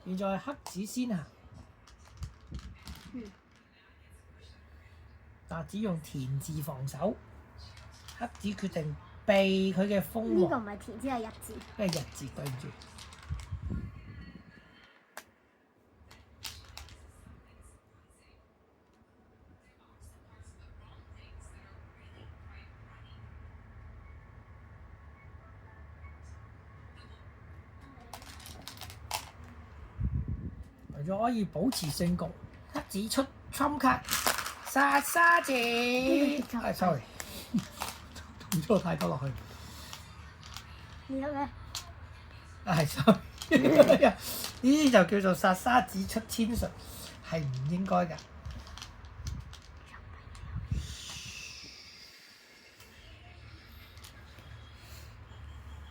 現在黑子先行。白子用田字防守，黑子決定避佢嘅蜂王。呢個唔係田字係日字。咩日字？對唔住。為咗可以保持勝局，黑子出 trump 卡殺沙字。sorry， 動咗太多落去。你有咩？sorry， 呢啲就叫做殺沙子出千術，係唔應該㗎。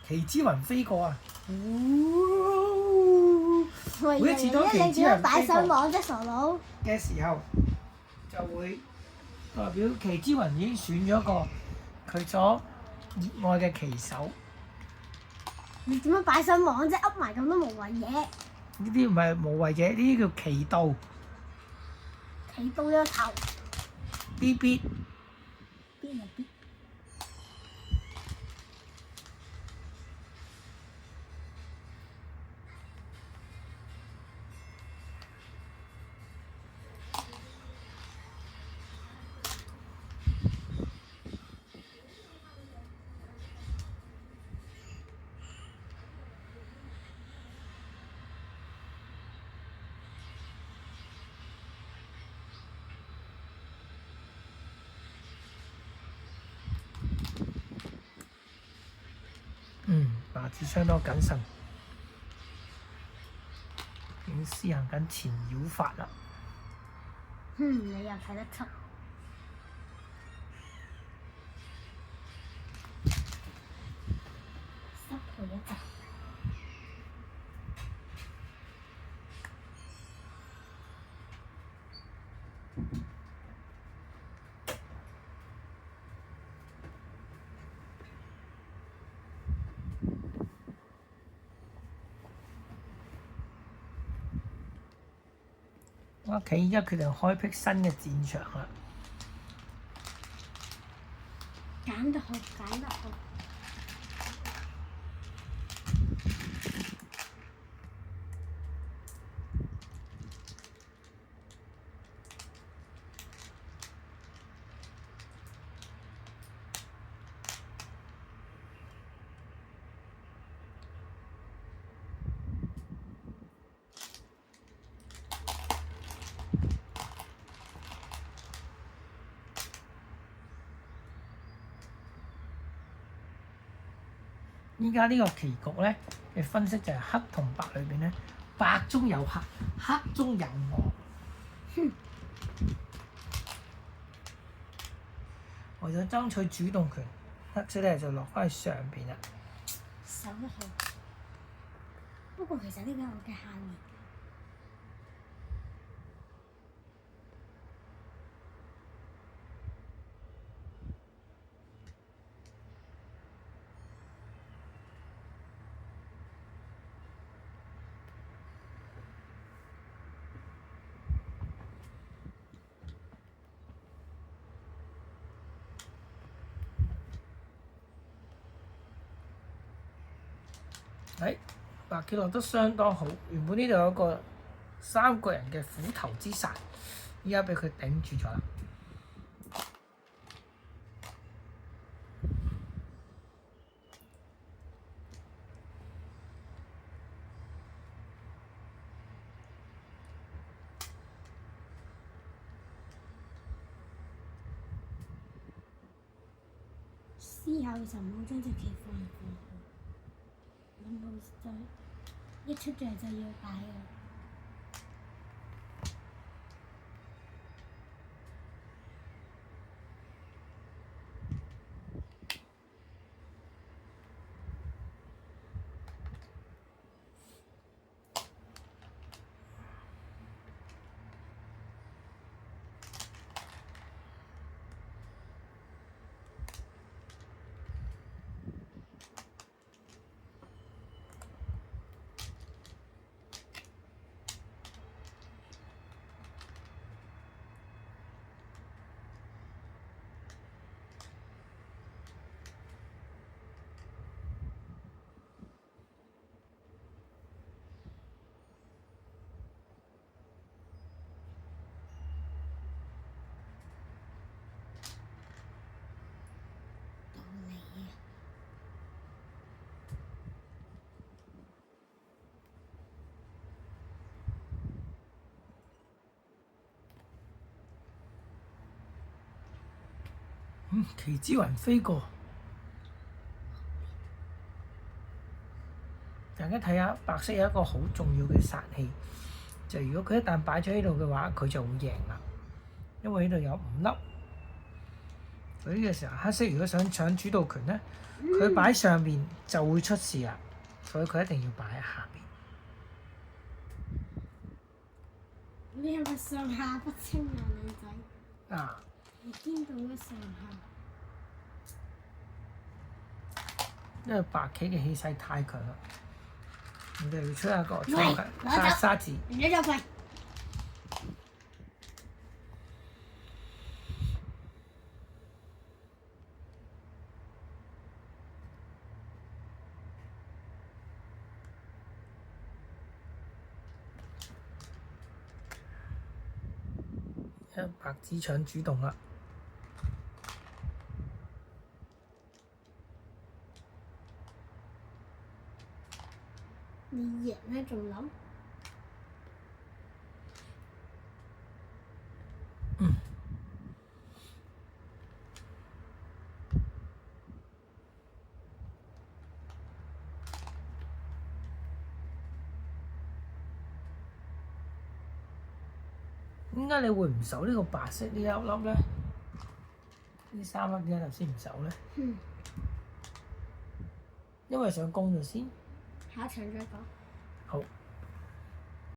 奇之雲飛過啊！每一次當奇之雲擺上網啫，傻佬嘅時候，就會代表奇之雲已經選咗個佢所熱愛嘅棋手。你點樣擺上網啫？噏埋咁多無謂嘢。呢啲唔係無謂嘢，呢啲叫棋道。棋到咗頭。B B。邊係 B？白子相當謹慎，已經施行緊纏繞法啦。你又睇得出。失陪一陣。我屋企而家決定開闢新嘅戰場啦。揀得好，揀得好。依家呢個棋局咧嘅分析就係黑同白裏邊咧，白中有黑，黑中有我。為咗爭取主動權，黑色咧就落翻去上邊啦。守得好。不過其實呢個係我嘅下面。白棋落得相當好，原本呢度有個三個人嘅虎頭之殺，依家俾佢頂住咗啦。思考嘅時候唔好將隻棋放入去，諗到就一出咗嚟就要擺嘅。奇之雲飛過。大家睇下，白色有一個好重要嘅殺氣，就如果佢一旦擺咗喺度嘅話，佢就會贏啦。因為呢度有5粒，所以呢個時候黑色如果想搶主導權咧，佢擺上面就會出事啦，所以佢一定要擺喺下邊。你係咪上下不清啊，靚仔？啊！我見到嘅上下。因為白棋嘅氣勢太強啦，我哋要出一個喂沙子。你就佢。白子搶主動啦。你贏咧仲諗？點解你會唔守呢個白色呢一粒咧？呢3粒點解頭先唔守咧？因為想攻咗先。下一場再講。好。